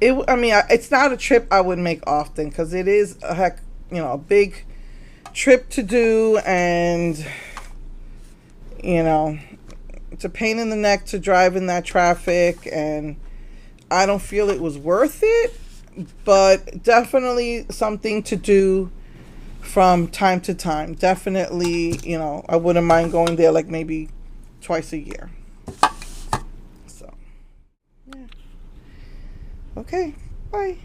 I mean, it's not a trip I would make often because it is a heck, a big trip to do, and it's a pain in the neck to drive in that traffic, and I don't feel it was worth it, but definitely something to do from time to time. Definitely, I wouldn't mind going there like maybe twice a year. So, yeah. Okay, bye.